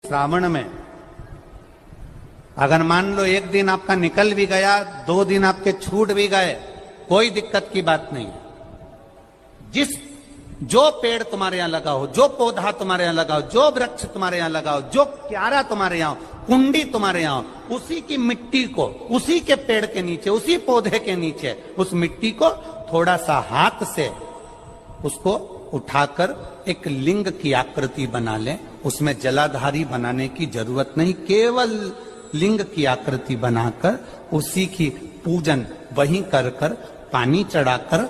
श्रावण में अगर मान लो एक दिन आपका निकल भी गया, 2 दिन आपके छूट भी गए, कोई दिक्कत की बात नहीं है। जो पेड़ तुम्हारे यहां लगा हो, जो पौधा तुम्हारे यहां लगा हो, जो वृक्ष तुम्हारे यहां लगा हो, जो क्यारा तुम्हारे यहां, कुंडी तुम्हारे यहां, उसी की मिट्टी को, उसी के पेड़ के नीचे, उसी पौधे के नीचे, उस मिट्टी को थोड़ा सा हाथ से उसको उठाकर एक लिंग की आकृति बना ले। उसमें जलाधारी बनाने की जरूरत नहीं, केवल लिंग की आकृति बनाकर उसी की पूजन वहीं कर पानी चढ़ाकर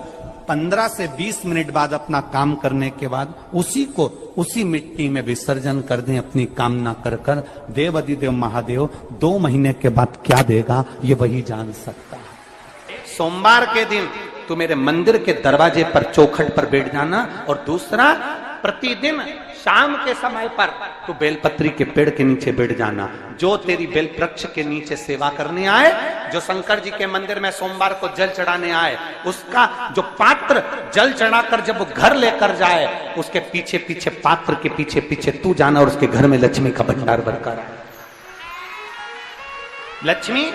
15 से 20 मिनट बाद अपना काम करने के बाद उसी को उसी मिट्टी में विसर्जन कर दें अपनी कामना कर देव अधिदेव महादेव 2 महीने के बाद क्या देगा ये वही जान सकता है। सोमवार के दिन तू मेरे मंदिर के दरवाजे पर चौखट पर बैठ जाना, और दूसरा प्रतिदिन शाम के समय पर तू बेलपत्री के पेड़ के नीचे बैठ जाना। जो तेरी बेल वृक्ष के नीचे सेवा करने आए, जो शंकर जी के मंदिर में सोमवार को जल चढ़ाने आए, उसका जो पात्र जल चढ़ाकर जब वो घर लेकर जाए, उसके पीछे पीछे, पात्र के पीछे पीछे तू जाना और उसके घर में लक्ष्मी का भंडार भरकर आए। लक्ष्मी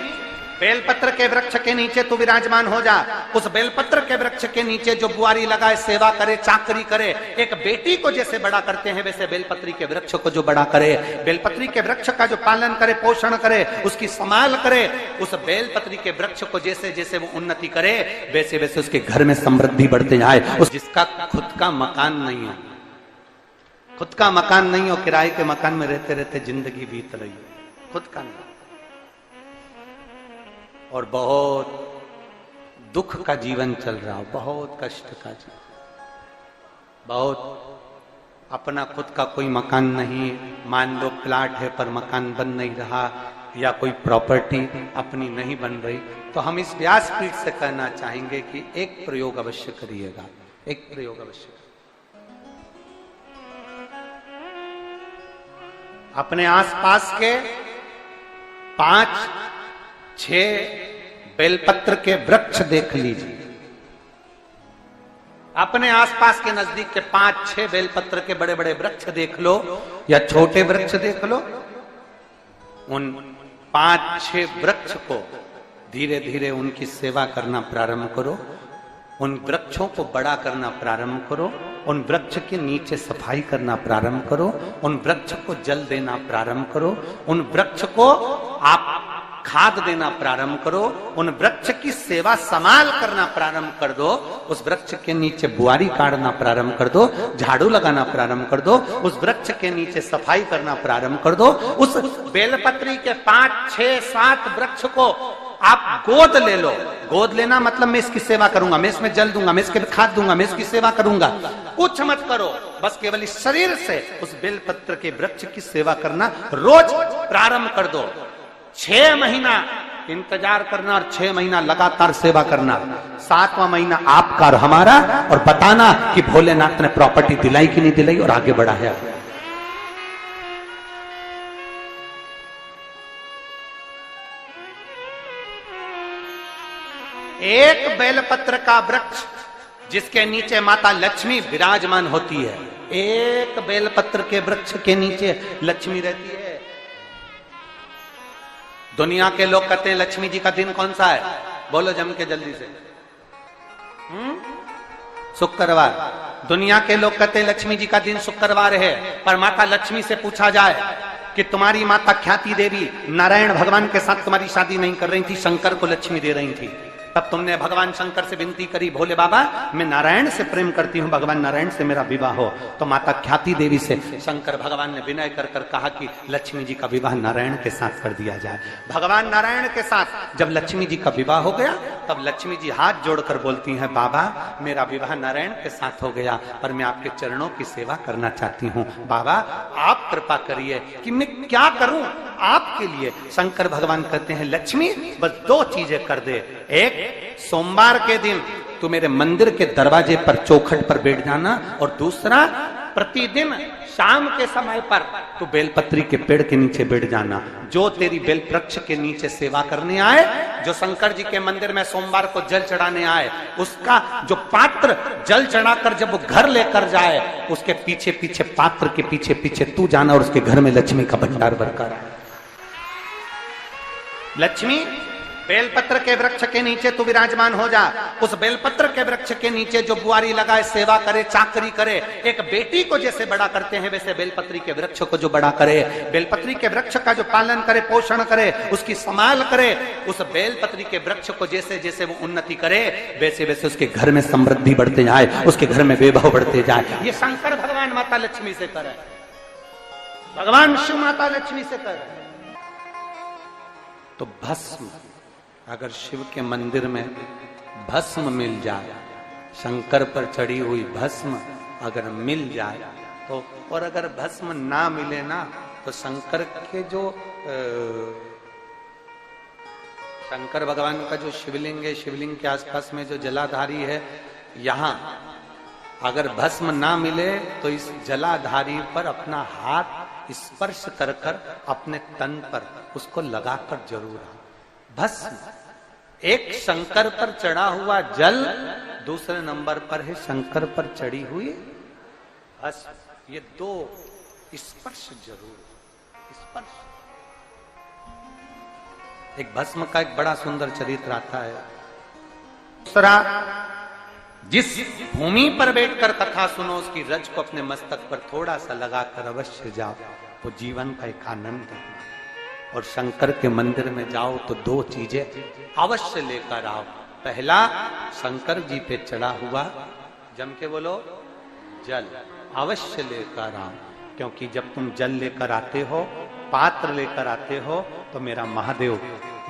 बेलपत्र के वृक्ष के नीचे तू विराजमान हो जा। उस बेलपत्र के वृक्ष के नीचे जो बुआरी लगाए, सेवा करे, चाकरी करे, एक बेटी को जैसे बड़ा करते हैं वैसे बेलपत्री के वृक्ष को जो बड़ा करे, बेलपत्री के वृक्ष का जो पालन करे, पोषण करे, उसकी संभाल करे, उस बेलपत्री के वृक्ष को जैसे जैसे वो उन्नति करे वैसे वैसे उसके घर में समृद्धि बढ़ते जाए। उस जिसका खुद का मकान नहीं हो, खुद का मकान नहीं हो, किराए के मकान में रहते रहते जिंदगी बीत रही हो, खुद का नहीं, और बहुत दुख का जीवन चल रहा हो, बहुत कष्ट का जीवन, बहुत अपना खुद का कोई मकान नहीं, मान लो प्लाट है पर मकान बन नहीं रहा, या कोई प्रॉपर्टी अपनी नहीं बन रही, तो हम इस व्यासपीठ से कहना चाहेंगे कि एक प्रयोग अवश्य करिएगा, एक प्रयोग अवश्य। अपने आसपास के 5-6 बेलपत्र के वृक्ष देख लीजिए। अपने आसपास के नजदीक के 5-6 बेलपत्र के बड़े बड़े वृक्ष देख लो या छोटे वृक्ष देख लो। उन 5-6 वृक्ष को धीरे धीरे उनकी सेवा करना प्रारंभ करो, उन वृक्षों को बड़ा करना प्रारंभ करो, उन वृक्ष के नीचे सफाई करना प्रारंभ करो, उन वृक्ष को जल देना प्रारंभ करो, उन वृक्ष को आप खाद देना प्रारंभ करो, उन वृक्ष की सेवा संभाल करना प्रारंभ कर दो, उस वृक्ष के नीचे बुआरी काटना प्रारंभ कर दो, झाड़ू लगाना प्रारंभ कर दो, उस वृक्ष के नीचे सफाई करना प्रारंभ कर दो। उस बेलपत्री के 5-6-7 वृक्ष को आप गोद ले लो। गोद लेना मतलब मैं इसकी सेवा करूंगा, मैं इसमें जल दूंगा, मैं इसके खाद दूंगा, मैं इसकी सेवा करूंगा, कुछ मत करो, बस केवल इस शरीर से उस बेलपत्र के वृक्ष की सेवा करना रोज प्रारंभ कर दो। 6 महीना इंतजार करना और 6 महीना लगातार सेवा करना, 7वां महीना आपका और हमारा, और बताना कि भोलेनाथ ने प्रॉपर्टी दिलाई कि नहीं दिलाई और आगे बढ़ा है। एक बेलपत्र का वृक्ष जिसके नीचे माता लक्ष्मी विराजमान होती है, एक बेलपत्र के वृक्ष के नीचे लक्ष्मी रहती है। दुनिया के लोग कहते हैं लक्ष्मी जी का दिन कौन सा है, बोलो जम के जल्दी से। शुक्रवार। दुनिया के लोग कहते हैं लक्ष्मी जी का दिन शुक्रवार है, पर माता लक्ष्मी से पूछा जाए कि तुम्हारी माता ख्याति देवी नारायण भगवान के साथ तुम्हारी शादी नहीं कर रही थी, शंकर को लक्ष्मी दे रही थी, तब तुमने भगवान शंकर से विनती करी, भोले बाबा मैं नारायण से प्रेम करती हूं, भगवान नारायण से मेरा विवाह हो। तो माता ख्याति देवी से शंकर भगवान ने विनय कर कहा कि लक्ष्मी जी का विवाह नारायण के साथ कर दिया जाए। भगवान नारायण के साथ जब लक्ष्मी जी का विवाह हो गया, तब लक्ष्मी जी हाथ जोड़कर बोलती हैं, बाबा मेरा विवाह नारायण के साथ हो गया, पर मैं आपके चरणों की सेवा करना चाहती हूँ, बाबा आप कृपा करिए कि मैं क्या करूं आपके लिए। शंकर भगवान कहते हैं लक्ष्मी बस 2 चीजें कर दे, एक सोमवार के दिन तू मेरे मंदिर के दरवाजे पर चौखट पर बैठ जाना, और दूसरा प्रतिदिन शाम के समय पर तू बेलपत्री के पेड़ के नीचे बैठ जाना। जो तेरी बेल वृक्ष के नीचे सेवा करने आए, जो शंकर जी के मंदिर में सोमवार को जल चढ़ाने आए, उसका जो पात्र जल चढ़ाकर जब वो घर लेकर जाए, उसके पीछे पीछे, पात्र के पीछे पीछे तू जाना और उसके घर में लक्ष्मी का भंडार भरकर आए। लक्ष्मी बेलपत्र के वृक्ष के नीचे तू विराजमान हो जा। उस बेलपत्र के वृक्ष के नीचे जो बुआरी लगाए, सेवा करे, चाकरी करे, एक बेटी को जैसे बड़ा करते हैं वैसे बेलपत्री के वृक्ष को जो बड़ा करे, बेलपत्री के वृक्ष का जो पालन करे, पोषण करे, उसकी संभाल करे, उस बेलपत्री के वृक्ष को जैसे जैसे वो उन्नति करे, वैसे वैसे उसके घर में समृद्धि बढ़ते जाए, उसके घर में वैभव बढ़ते जाए। ये शंकर भगवान माता लक्ष्मी से करे, भगवान शिव माता लक्ष्मी से करे। तो भस्म, अगर शिव के मंदिर में भस्म मिल जाए, शंकर पर चढ़ी हुई भस्म अगर मिल जाए तो, और अगर भस्म ना मिले ना तो शंकर के जो शंकर भगवान का जो शिवलिंग है, शिवलिंग के आसपास में जो जलाधारी है, यहां अगर भस्म ना मिले तो इस जलाधारी पर अपना हाथ स्पर्श कर कर अपने तन पर उसको लगाकर जरूर आओ। भस्म, एक शंकर पर चढ़ा हुआ जल, दूसरे नंबर पर है शंकर पर चढ़ी हुई भस्म। ये दो स्पर्श जरूर, स्पर्श। एक भस्म का एक बड़ा सुंदर चरित्र आता है। दूसरा, जिस भूमि पर बैठकर कथा सुनो उसकी रज को अपने मस्तक पर थोड़ा सा लगाकर अवश्य जाओ, वो जीवन का एक आनंद है। और शंकर के मंदिर में जाओ तो दो चीजें अवश्य लेकर आओ। पहला, शंकर जी पे चढ़ा हुआ, जम के बोलो, जल अवश्य लेकर आओ। क्योंकि जब तुम जल लेकर आते हो, पात्र लेकर आते हो, तो मेरा महादेव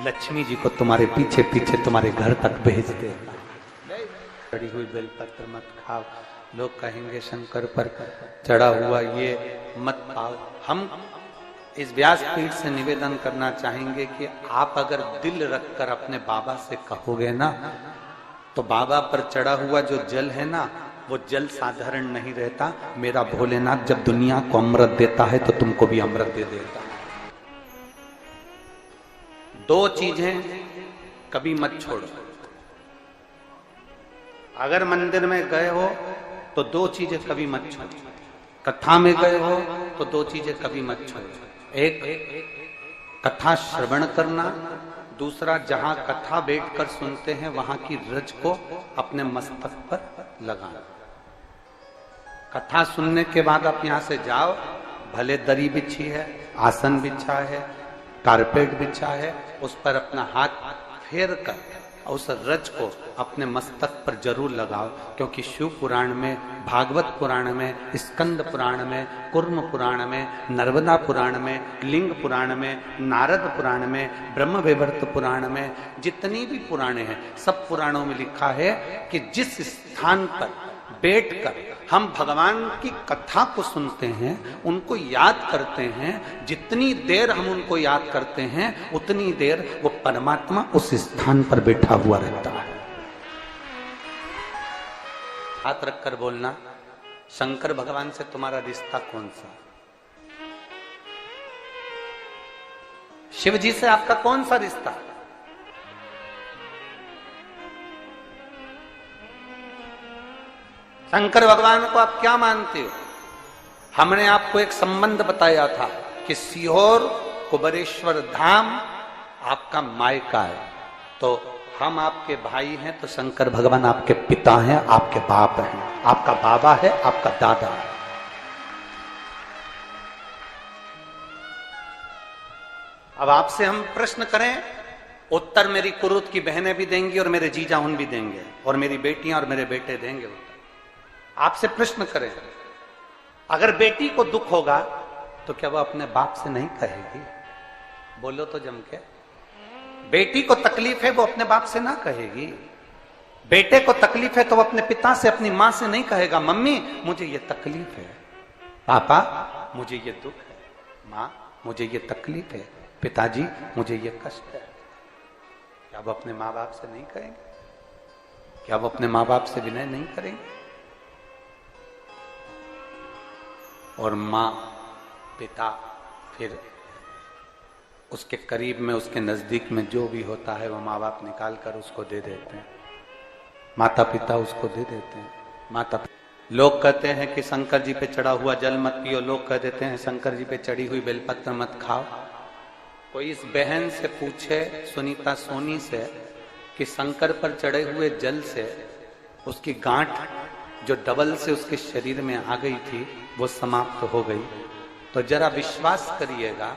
लक्ष्मी जी को तुम्हारे पीछे पीछे तुम्हारे घर तक भेज देगा। चढ़ी हुई बेलपत्र मत खाओ, लोग कहेंगे शंकर पर चढ़ा हुआ ये मत खाओ। हम इस व्यासपीठ से निवेदन करना चाहेंगे कि आप अगर दिल रखकर अपने बाबा से कहोगे ना, तो बाबा पर चढ़ा हुआ जो जल है ना, वो जल साधारण नहीं रहता। मेरा भोलेनाथ जब दुनिया को अमृत देता है तो तुमको भी अमृत दे देता है। दो चीजें कभी मत छोड़ो। अगर मंदिर में गए हो तो दो चीजें कभी मत छोड़ो। कथा में गए हो तो दो चीजें कभी मत छोड़ो। एक, कथा श्रवण करना, दूसरा जहां कथा बैठकर सुनते हैं वहां की रज को अपने मस्तक पर लगाना। कथा सुनने के बाद आप यहां से जाओ, भले दरी बिछी है, आसन बिछा है, कारपेट बिछा है, उस पर अपना हाथ फेर कर उस रज को अपने मस्तक पर जरूर लगाओ। क्योंकि शिव पुराण में, भागवत पुराण में, स्कंद पुराण में, कुर्म पुराण में, नर्मदा पुराण में, लिंग पुराण में, नारद पुराण में, ब्रह्म वैवर्त पुराण में, जितनी भी पुराणे हैं, सब पुराणों में लिखा है कि जिस स्थान पर बैठकर हम भगवान की कथा को सुनते हैं, उनको याद करते हैं, जितनी देर हम उनको याद करते हैं उतनी देर वो परमात्मा उस स्थान पर बैठा हुआ रहता है। हाथ रखकर बोलना, शंकर भगवान से तुम्हारा रिश्ता कौन सा? शिव जी से आपका कौन सा रिश्ता? शंकर भगवान को आप क्या मानते हो? हमने आपको एक संबंध बताया था कि सीहोर कुबेरेश्वर धाम आपका मायका है, तो हम आपके भाई हैं, तो शंकर भगवान आपके पिता हैं, आपके बाप हैं, आपका बाबा है, आपका दादा है। अब आपसे हम प्रश्न करें, उत्तर मेरी कुरुत की बहनें भी देंगी और मेरे जीजा उन भी देंगे और मेरी बेटियां और मेरे बेटे देंगे उत्तर। आपसे प्रश्न करें, अगर बेटी को दुख होगा तो क्या वो अपने बाप से नहीं कहेगी? बोलो तो जम के। बेटी को तकलीफ है वो अपने बाप से ना कहेगी। बेटे को तकलीफ है तो वो अपने पिता से, अपनी मां से नहीं कहेगा, मम्मी मुझे ये तकलीफ है, पापा मुझे ये दुख है, मां मुझे ये तकलीफ है, पिताजी मुझे ये कष्ट है। क्या वो अपने माँ बाप से नहीं कहेंगे? क्या वो अपने माँ बाप से विनय नहीं करेंगे? और माँ पिता फिर उसके करीब में, उसके नजदीक में जो भी होता है वो माँ बाप निकाल कर उसको दे देते हैं, माता पिता उसको दे देते हैं। माता लोग कहते हैं कि शंकर जी पे चढ़ा हुआ जल मत पियो, लोग कह देते हैं शंकर जी पे चढ़ी हुई बेलपत्र मत खाओ। कोई इस बहन से पूछे, सुनीता सोनी से, कि शंकर पर चढ़े हुए जल से उसकी गांठ जो डबल से उसके शरीर में आ गई थी वो समाप्त हो गई, तो जरा विश्वास करिएगा